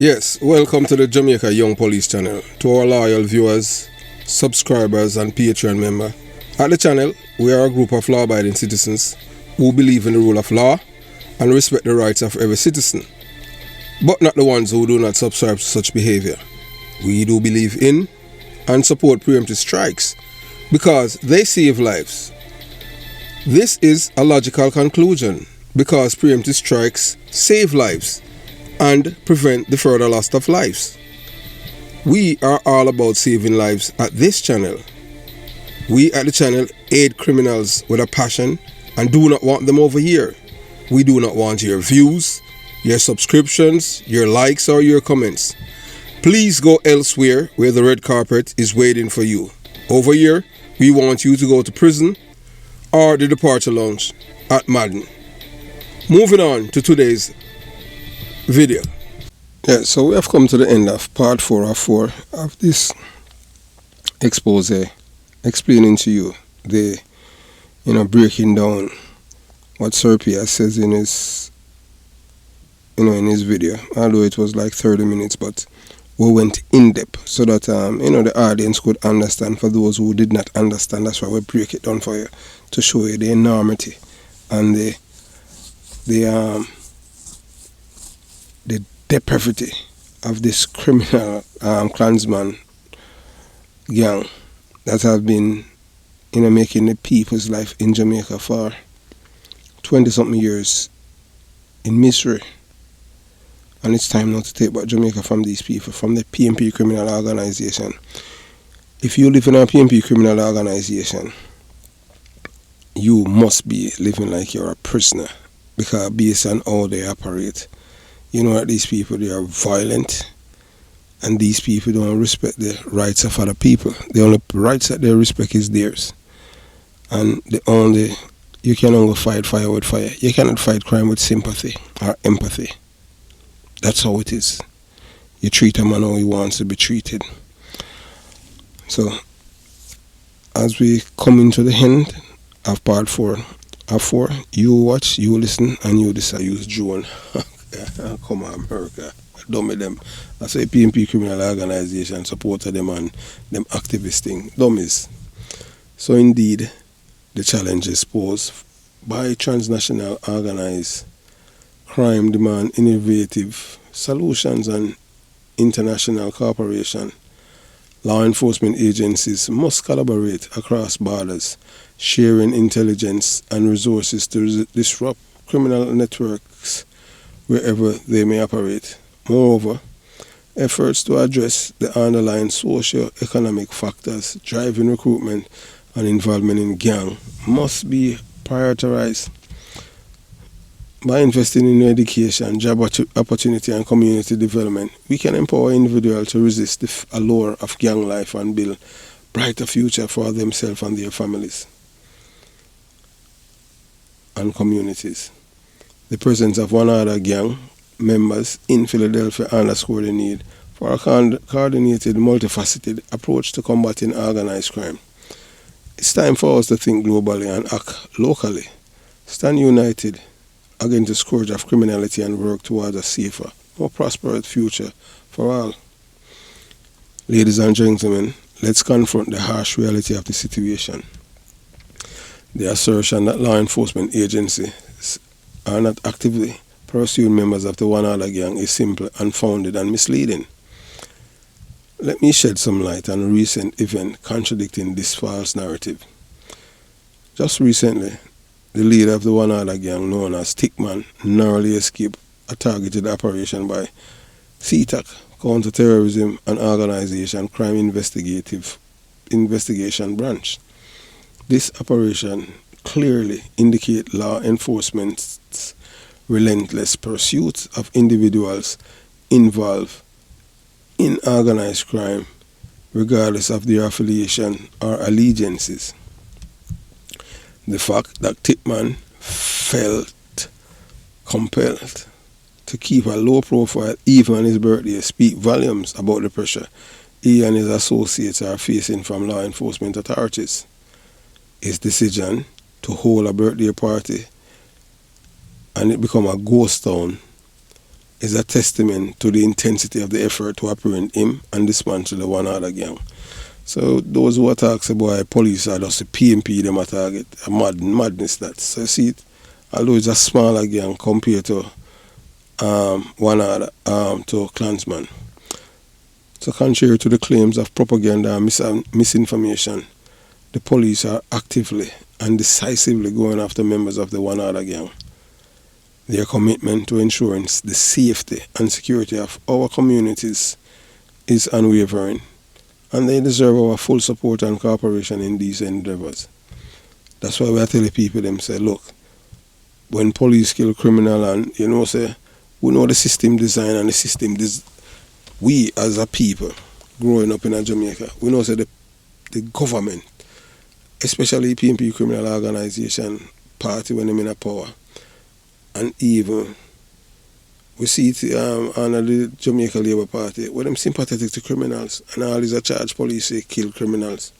Yes, welcome to the Jamaica Young Police channel. To our loyal viewers, subscribers and Patreon member. At the channel, we are a group of law-abiding citizens who believe in the rule of law and respect the rights of every citizen, but not the ones who do not subscribe to such behavior. We do believe in and support preemptive strikes because they save lives. This is a logical conclusion because preemptive strikes save lives and prevent the further loss of lives. We are all about saving lives at this channel. We at the channel aid criminals with a passion and do not want them over here. We do not want your views, your subscriptions, your likes or your comments. Please go elsewhere where the red carpet is waiting for you. Over here, we want you to go to prison or the departure lounge at Madden. Moving on to today's video. Yeah, so we have come to the end of part 4 of this expose explaining to you the breaking down what Sir Pierre says in his in his video, although it was like 30 minutes, but we went in depth so that the audience could understand. For those who did not understand, that's why we break it down for you to show you the enormity and the depravity of this criminal Clansman gang that have been making the people's life in Jamaica for 20-something years in misery. And it's time now to take back Jamaica from these people, from the PNP criminal organization. If you live in a PNP criminal organization, you must be living like you're a prisoner, because based on how they operate, you know that these people, they are violent, and these people don't respect the rights of other people. The only rights that they respect is theirs. And you can only fight fire with fire. You cannot fight crime with sympathy or empathy. That's how it is. You treat a man how he wants to be treated. So, as we come into the end of part 4 of 4, you watch, you listen, and you decide. Use June. Come on, America. Dummy them. I say PNP criminal organization supported them and them activist thing. Dummies. So indeed, the challenge is posed by transnational organized crime demand innovative solutions, and international cooperation. Law enforcement agencies must collaborate across borders, sharing intelligence and resources to disrupt criminal networks wherever they may operate. Moreover, efforts to address the underlying socio-economic factors driving recruitment and involvement in gang must be prioritized. By investing in education, job opportunity and community development, we can empower individuals to resist the allure of gang life and build a brighter future for themselves and their families and communities. The presence of one other gang members in Philadelphia underscored the need for a coordinated, multifaceted approach to combating organized crime. It's time for us to think globally and act locally. Stand united against the scourge of criminality and work towards a safer, more prosperous future for all. Ladies and gentlemen, let's confront the harsh reality of the situation. The assertion that law enforcement agencies are not actively pursuing members of the one other gang is simply unfounded and misleading. Let me shed some light on a recent event contradicting this false narrative. Just recently, the leader of the one other gang, known as Stickman, narrowly escaped a targeted operation by CTAC, Counter-Terrorism and Organization Crime Investigation Branch. This operation clearly indicates law enforcement's relentless pursuit of individuals involved in organized crime, regardless of their affiliation or allegiances. The fact that Tipman felt compelled to keep a low profile even on his birthday speak volumes about the pressure he and his associates are facing from law enforcement authorities. His decision to hold a birthday party and it become a ghost town is a testament to the intensity of the effort to apprehend him and dismantle the one other gang. So those who attacks about police are just the PNP them a target, a madness that. So you see it, although it's a smaller gang compared to one other to Clansman. So contrary to the claims of propaganda and misinformation, the police are actively and decisively going after members of the one other gang. Their commitment to ensuring the safety and security of our communities is unwavering, and they deserve our full support and cooperation in these endeavors. That's why we are telling people them say, look, when police kill criminal and say we know the system design and the system we as a people growing up in Jamaica, we know say the government, especially PNP criminal organization party when they're in power, and even we see it under the Jamaica Labour Party, where them sympathetic to criminals and all these charge police say kill criminals.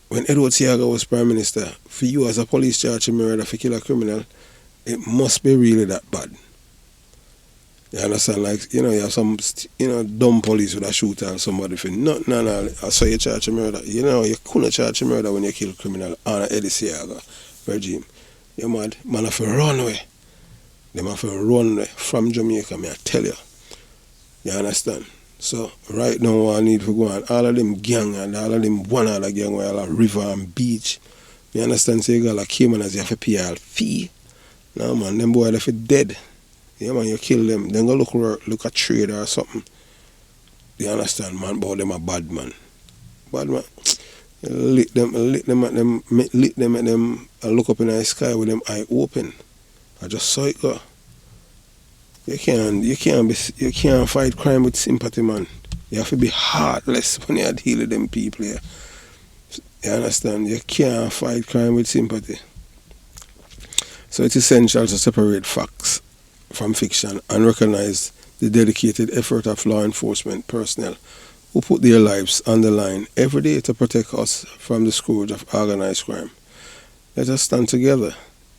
When Edward Seaga was Prime Minister, for you as a police charge murder for kill a criminal, it must be really that bad. You understand? Like, you have some, dumb police with a shooter or somebody for no, I saw you charge murder. You couldn't charge murder when you kill criminal under Eddie Seaga regime. You mad? Man have to run away. Them have to run away from Jamaica, I tell you. You understand? So, right now, I need to go on. All of them gang and all of them one other gang where all are river and beach. You understand? So, you got like Cayman as you have to pay all fee. No, man, them boys are dead. Yeah, man, you kill them. Then go look at trade or something. You understand, man? But them a bad man. Bad man. Lit them at them, look up in the sky with them eye open. I just saw it go. You can't fight crime with sympathy, man. You have to be heartless when you deal with them people here. You understand? You can't fight crime with sympathy. So it's essential to separate facts from fiction and recognize the dedicated effort of law enforcement personnel who put their lives on the line every day to protect us from the scourge of organized crime. Let us stand together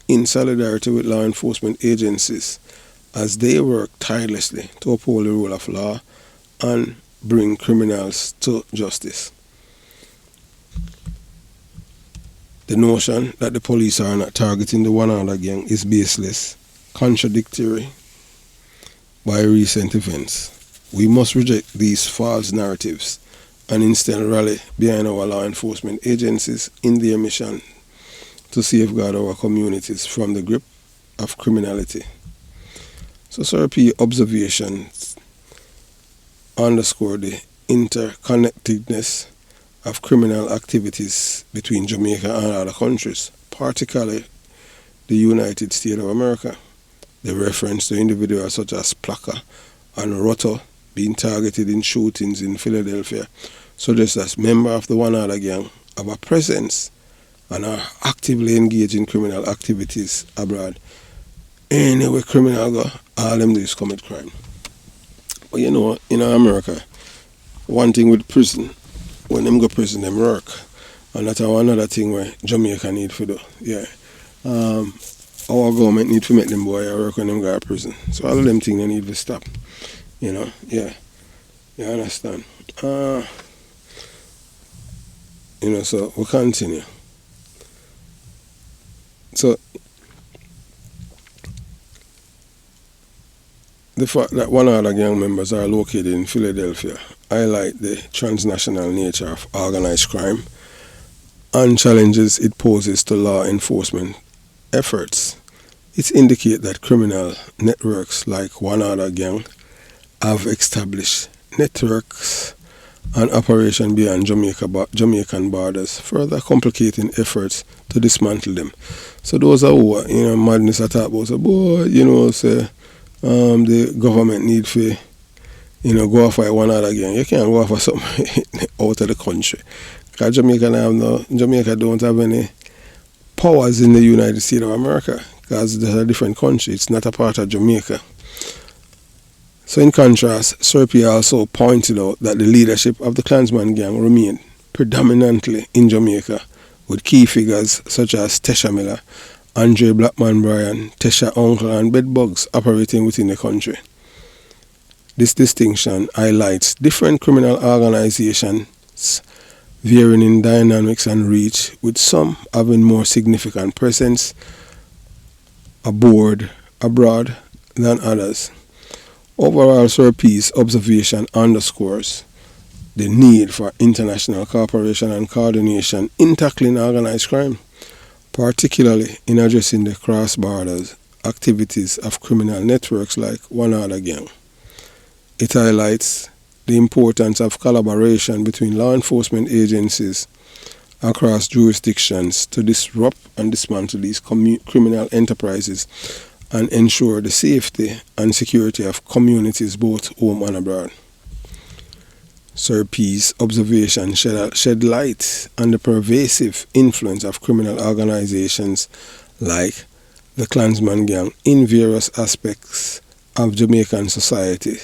in solidarity with law enforcement agencies as they work tirelessly to uphold the rule of law and bring criminals to justice. The notion that the police are not targeting the one other gang is baseless, contradictory by recent events. We must reject these false narratives and instead rally behind our law enforcement agencies in their mission to safeguard our communities from the grip of criminality. So SRP observations underscore the interconnectedness of criminal activities between Jamaica and other countries, particularly the United States of America. The reference to individuals such as Plaka and Roto being targeted in shootings in Philadelphia suggests that members of the one other gang have a presence and are actively engaged in criminal activities abroad. Anywhere criminal go, all them do is commit crime. But in America, one thing with prison, when them go prison, them work. And that's another thing where Jamaica need to do. Yeah. Our government need to make them boy work when them go to prison. So all of them things they need to stop. Yeah. You understand? So we continue. So the fact that one other gang members are located in Philadelphia highlight the transnational nature of organized crime and challenges it poses to law enforcement efforts. It indicates that criminal networks like one other gang have established networks and operation beyond Jamaican borders, further complicating efforts to dismantle them. So those are what madness I talk about. So boy, say the government need to go after one other gang. You can't go after something out of the country. Because Jamaica don't have any powers in the United States of America because it's a different country. It's not a part of Jamaica. So in contrast, Serpia also pointed out that the leadership of the Clansman gang remained predominantly in Jamaica, with key figures such as Tesha Miller, Andre Blackman Bryan, Tesha Uncle and Bedbugs operating within the country. This distinction highlights different criminal organizations varying in dynamics and reach, with some having more significant presence abroad than others. Overall, Sir P's observation underscores the need for international cooperation and coordination in tackling organized crime, particularly in addressing the cross-border activities of criminal networks like One Order Gang. It highlights the importance of collaboration between law enforcement agencies across jurisdictions to disrupt and dismantle these criminal enterprises and ensure the safety and security of communities both home and abroad. Sir P's observation shed light on the pervasive influence of criminal organizations like the Clansman gang in various aspects of Jamaican society,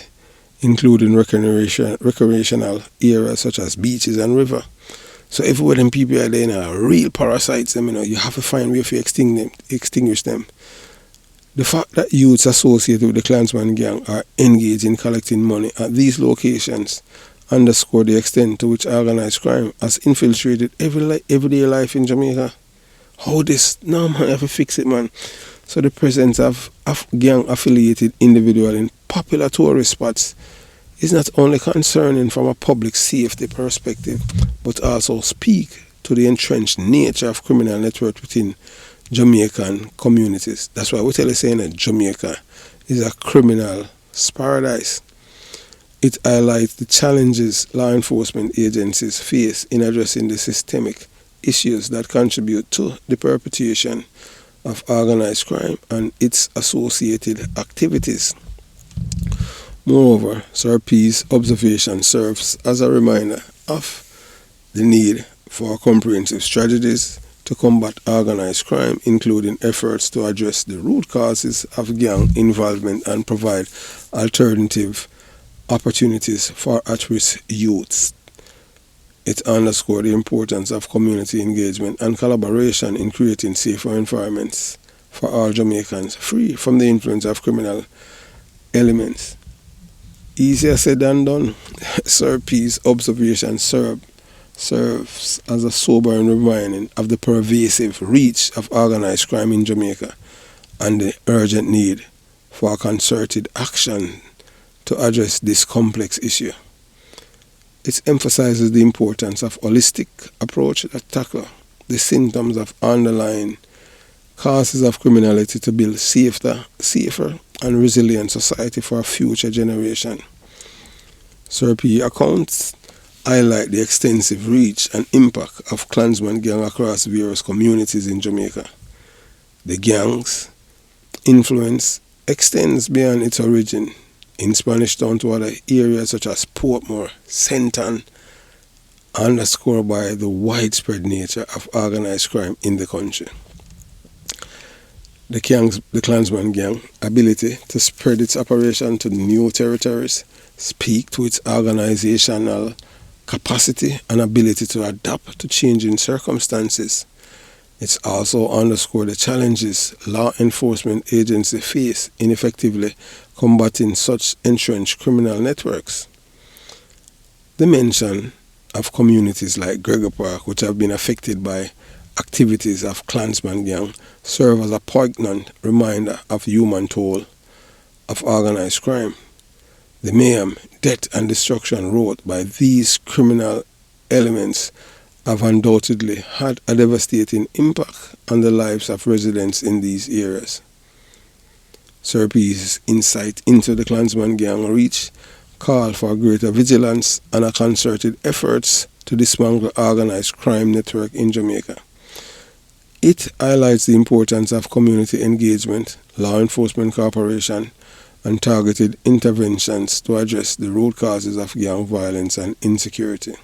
including recreational areas such as beaches and rivers. So everywhere them people are there, real parasites, you have to find a way to extinguish them. The fact that youths associated with the Clansman gang are engaged in collecting money at these locations underscore the extent to which organized crime has infiltrated everyday life in Jamaica. How this? No, man, I have to fix it, man. So the presence of gang-affiliated individuals in popular tourist spots is not only concerning from a public safety perspective, but also speak to the entrenched nature of criminal networks within Jamaican communities. That's why we tell you saying that Jamaica is a criminal paradise. It highlights the challenges law enforcement agencies face in addressing the systemic issues that contribute to the perpetration of organized crime and its associated activities. Moreover, Sir P's observation serves as a reminder of the need for comprehensive strategies to combat organized crime, including efforts to address the root causes of gang involvement and provide alternative opportunities for at-risk youths. It underscored the importance of community engagement and collaboration in creating safer environments for all Jamaicans, free from the influence of criminal elements. Easier said than done. Sir P's observation serves as a sobering reminder of the pervasive reach of organized crime in Jamaica and the urgent need for concerted action to address this complex issue. It emphasizes the importance of holistic approach that tackle the symptoms of underlying causes of criminality to build safer and resilient society for a future generation. Sir P accounts highlight the extensive reach and impact of Clansman gang across various communities in Jamaica. The gang's influence extends beyond its origin in Spanish Town to other areas such as Portmore, Senton, underscored by the widespread nature of organized crime in the country. The Clansman gang ability to spread its operation to new territories speak to its organizational capacity and ability to adapt to changing circumstances. It's also underscored the challenges law enforcement agencies face in effectively combating such entrenched criminal networks. The mention of communities like Gregor Park, which have been affected by activities of Clansman gang, serve as a poignant reminder of human toll of organized crime. The mayhem, death and destruction wrought by these criminal elements have undoubtedly had a devastating impact on the lives of residents in these areas. Sir P's insight into the Clansman gang reach call for greater vigilance and a concerted efforts to dismantle organized crime network in Jamaica. It highlights the importance of community engagement, law enforcement cooperation, and targeted interventions to address the root causes of gang violence and insecurity.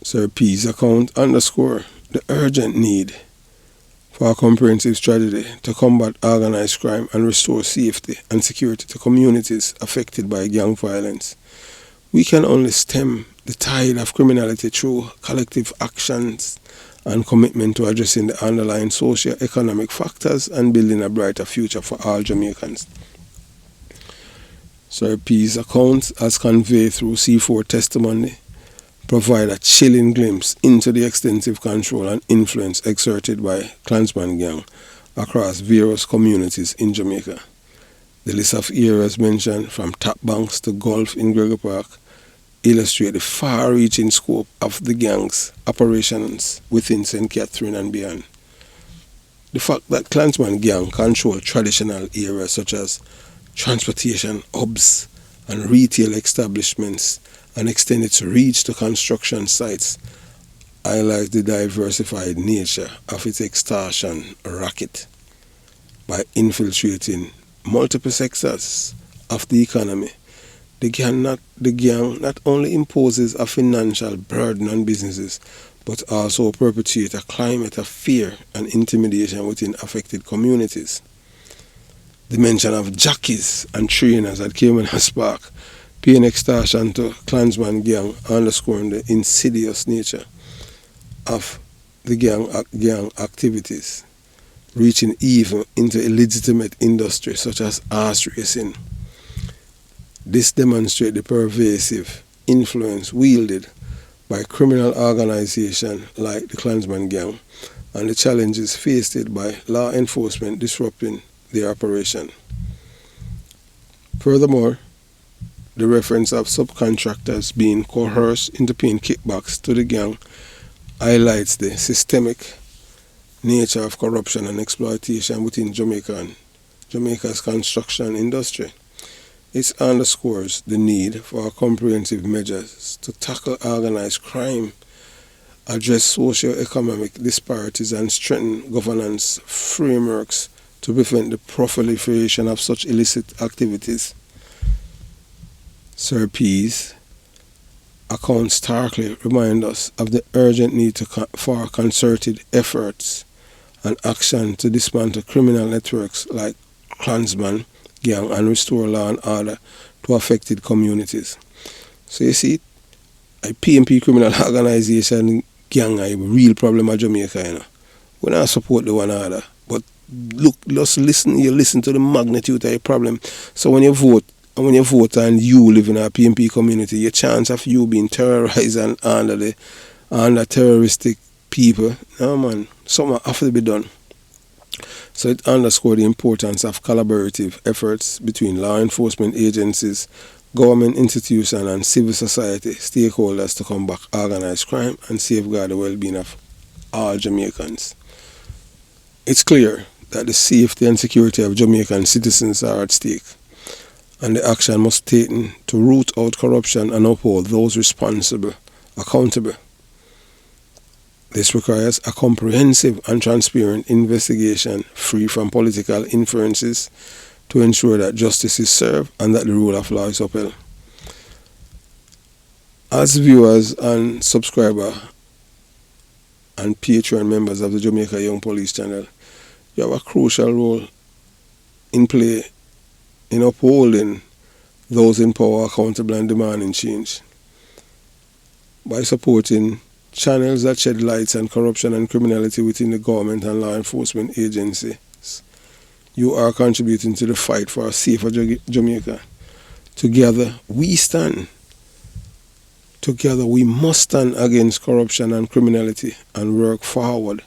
Sir P's account underscore the urgent need for a comprehensive strategy to combat organized crime and restore safety and security to communities affected by gang violence. We can only stem the tide of criminality through collective actions and commitment to addressing the underlying socio-economic factors and building a brighter future for all Jamaicans. Sir P's account, as conveyed through C4 testimony, provide a chilling glimpse into the extensive control and influence exerted by Clansman gang across various communities in Jamaica. The list of areas mentioned, from Tap Banks to Gulf in Gregory Park, illustrate the far-reaching scope of the gang's operations within St. Catherine and beyond. The fact that Clansman gang control traditional areas such as transportation hubs and retail establishments and extend its reach to construction sites highlights the diversified nature of its extortion racket. By infiltrating multiple sectors of the economy, the gang not only imposes a financial burden on businesses, but also perpetuates a climate of fear and intimidation within affected communities. The mention of jockeys and trainers that came in a spark, paying extortion to Clansman gang, underscoring the insidious nature of the gang activities, reaching even into illegitimate industry such as horse racing. This demonstrates the pervasive influence wielded by criminal organizations like the Clansman gang and the challenges faced by law enforcement disrupting their operation. Furthermore, the reference of subcontractors being coerced into paying kickbacks to the gang highlights the systemic nature of corruption and exploitation within Jamaica's construction industry. It underscores the need for comprehensive measures to tackle organized crime, address socio-economic disparities, and strengthen governance frameworks to prevent the proliferation of such illicit activities. Sir P's account starkly remind us of the urgent need for concerted efforts and action to dismantle criminal networks like Clansman gang and restore law and order to affected communities. So you see, a PNP criminal organization gang is a real problem in Jamaica, you know. We don't support the one another. But look, just listen, you listen to the magnitude of the problem. So when you vote and you live in a PNP community, your chance of you being terrorized and under terroristic people, no man, something has to be done. So it underscores the importance of collaborative efforts between law enforcement agencies, government institutions, and civil society stakeholders to combat organized crime and safeguard the well-being of all Jamaicans. It's clear that the safety and security of Jamaican citizens are at stake, and the action must be taken to root out corruption and uphold those responsible accountable. This requires a comprehensive and transparent investigation free from political inferences to ensure that justice is served and that the rule of law is upheld. As viewers and subscribers and Patreon members of the Jamaica Young Police channel, you have a crucial role in play in upholding those in power accountable and demanding change. By supporting channels that shed light on corruption and criminality within the government and law enforcement agencies, you are contributing to the fight for a safer Jamaica. Together we stand. Together we must stand against corruption and criminality and work forward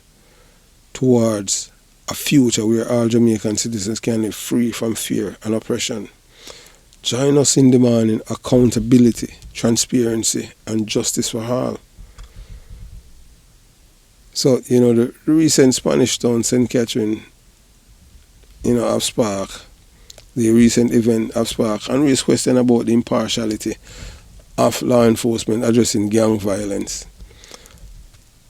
towards a future where all Jamaican citizens can live free from fear and oppression. Join us in demanding accountability, transparency, and justice for all. So, the recent Spanish town, St. Catherine, have sparked the recent event of spark and raised question about the impartiality of law enforcement addressing gang violence.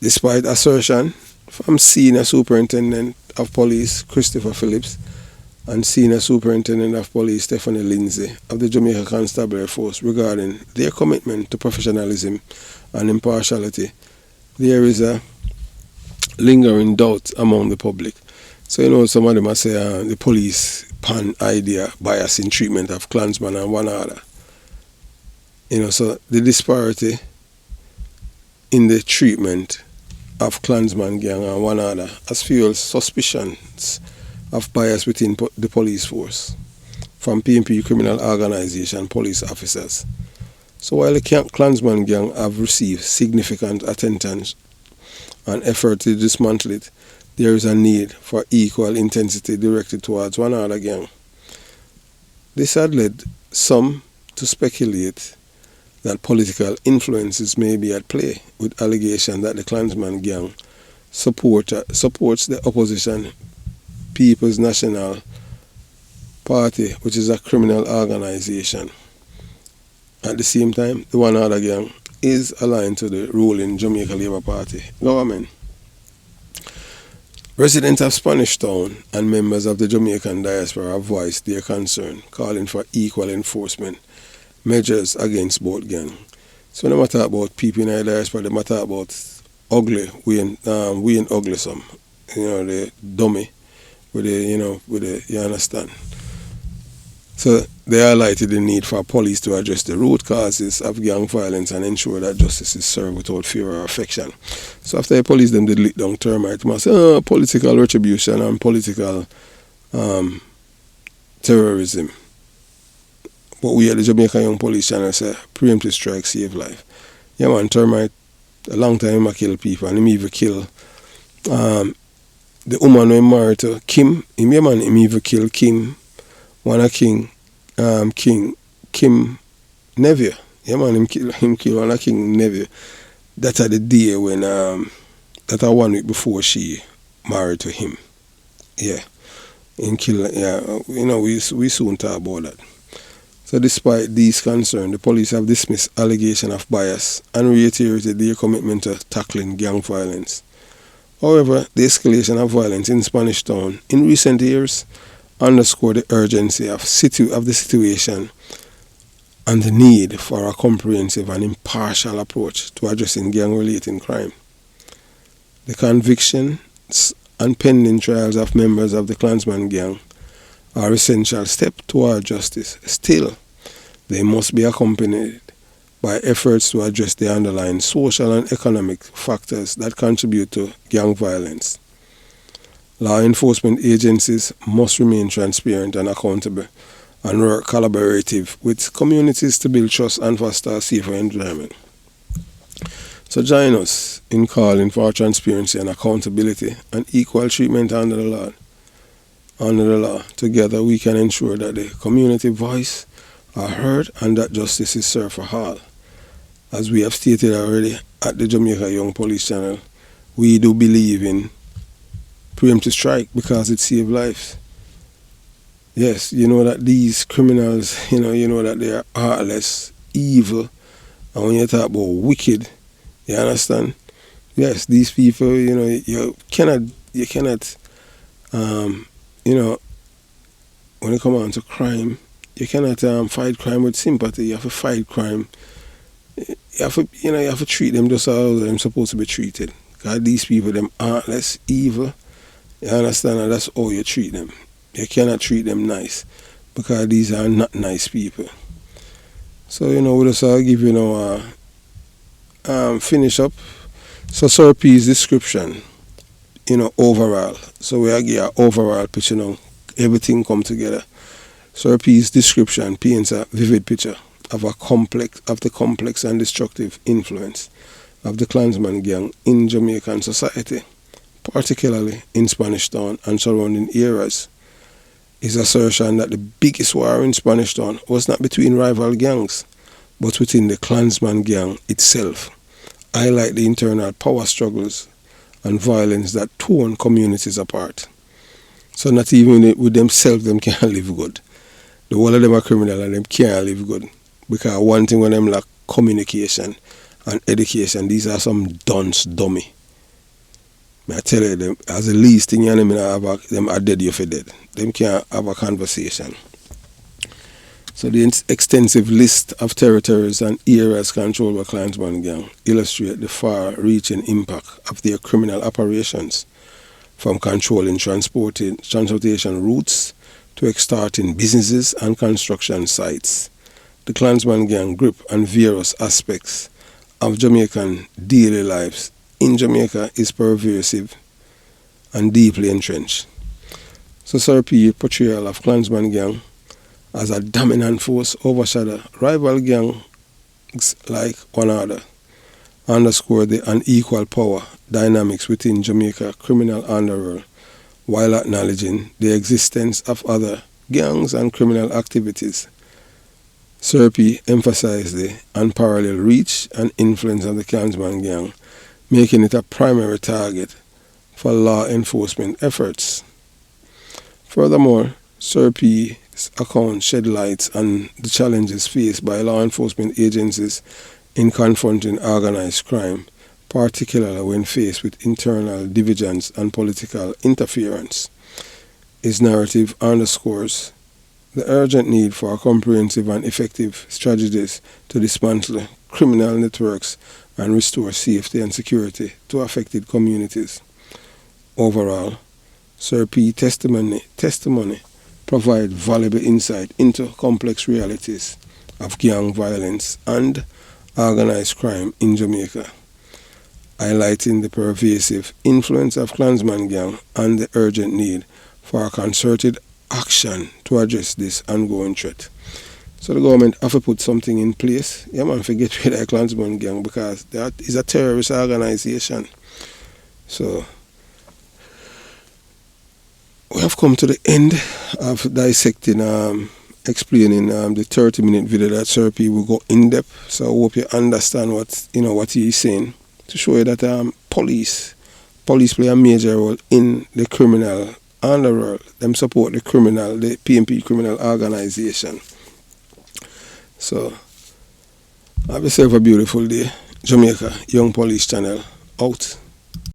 Despite assertion from Senior Superintendent of Police Christopher Phillips and Senior Superintendent of Police Stephanie Lindsay of the Jamaica Constabulary Force regarding their commitment to professionalism and impartiality, there is a lingering doubt among the public. So some of them are saying the police pan idea bias in treatment of Clansman and one other. So the disparity in the treatment of Clansman gang and one other has fueled suspicions of bias within the police force. from PNP criminal organization police officers. So while the Clansman gang have received significant attention and effort to dismantle it, there is a need for equal intensity directed towards one other gang. This had led some to speculate that political influences may be at play, with allegation that the Clansman gang supports the opposition People's National Party, which is a criminal organization. At the same time, the one other gang is aligned to the ruling Jamaica Labour Party government. Residents of Spanish Town and members of the Jamaican diaspora have voiced their concern, calling for equal enforcement measures against both gangs. So when I talk about people in the diaspora, they talk about ugly, we ain't ugly some. The dummy, you understand. So they highlighted the need for police to address the root causes of gang violence and ensure that justice is served without fear or affection. So after the police them did lick down termite, must say, political retribution and political terrorism. But we at the Jamaica Young Police Channel say, preemptive strike save life. Yeah man, termite, a long time I kill people, and him even kill the woman who married to Kim. Him even kill Kim, one of Kim nephew. Yeah man, him kill one of King nephew. That's the day when that 1 week before she married to him. Yeah. Him kill, yeah, we soon talk about that. So despite these concerns, the police have dismissed allegations of bias and reiterated their commitment to tackling gang violence. However, the escalation of violence in Spanish Town in recent years underscored the urgency of the situation and the need for a comprehensive and impartial approach to addressing gang-related crime. The convictions and pending trials of members of the Clansman gang are essential steps toward justice. Still, they must be accompanied by efforts to address the underlying social and economic factors that contribute to gang violence. Law enforcement agencies must remain transparent and accountable and work collaborative with communities to build trust and foster a safer environment. So join us in calling for transparency and accountability and equal treatment under the law. Together we can ensure that the community voice are heard and that justice is served for all. As we have stated already at the Jamaica Young Police Channel, we do believe in preemptive strike because it saves lives. Yes, you know that these criminals, you know that they are heartless, evil, and when you talk about wicked, you understand? Yes, these people, you cannot, when it comes on to crime, you cannot fight crime with sympathy. You have to fight crime. You have to treat them just how they're supposed to be treated. Because these people, them heartless, evil, you understand? And that's how you treat them. You cannot treat them nice because these are not nice people. So, we just give finish up. So, Sir P's description, overall. So, we give an overall picture, everything come together. Sir P's description paints a vivid picture of the complex and destructive influence of the Clansman gang in Jamaican society, particularly in Spanish Town and surrounding areas. His assertion that the biggest war in Spanish Town was not between rival gangs, but within the Clansman gang itself, highlight the internal power struggles and violence that torn communities apart. So not even with themselves, them can't live good. The whole of them are criminal and them can't live good. Because one thing when them lack communication and education, these are some dunce dummy. I tell you, them as the least thing you have, them are dead, you're dead. Them can't have a conversation. So the extensive list of territories and areas controlled by Clansman gang illustrate the far-reaching impact of their criminal operations, from controlling transportation routes to extorting businesses and construction sites. The Clansman gang grip on various aspects of Jamaican daily lives in Jamaica is pervasive and deeply entrenched. So Sir P portrayal of Clansman gang as a dominant force overshadow rival gangs like one another, underscore the unequal power dynamics within Jamaica criminal underworld, while acknowledging the existence of other gangs and criminal activities. Sir P emphasized the unparalleled reach and influence of the Clansman gang, making it a primary target for law enforcement efforts. Furthermore, Sir P's account shed light on the challenges faced by law enforcement agencies in confronting organized crime, particularly when faced with internal divisions and political interference. His narrative underscores the urgent need for comprehensive and effective strategies to dismantle criminal networks and restore safety and security to affected communities. Overall, Sir P testimony provides valuable insight into complex realities of gang violence and organized crime in Jamaica, highlighting the pervasive influence of Clansman gang and the urgent need for a concerted action to address this ongoing threat. So the government have to put something in place, to get rid of the Clansman gang, because that is a terrorist organization. So we have come to the end of dissecting, explaining the 30-minute video that Sir P will go in depth. So I hope you understand what he's saying, to show you that police play a major role in the criminal underworld. Them support the PNP criminal organization. So have yourself a beautiful day. Jamaica Young Police Channel out.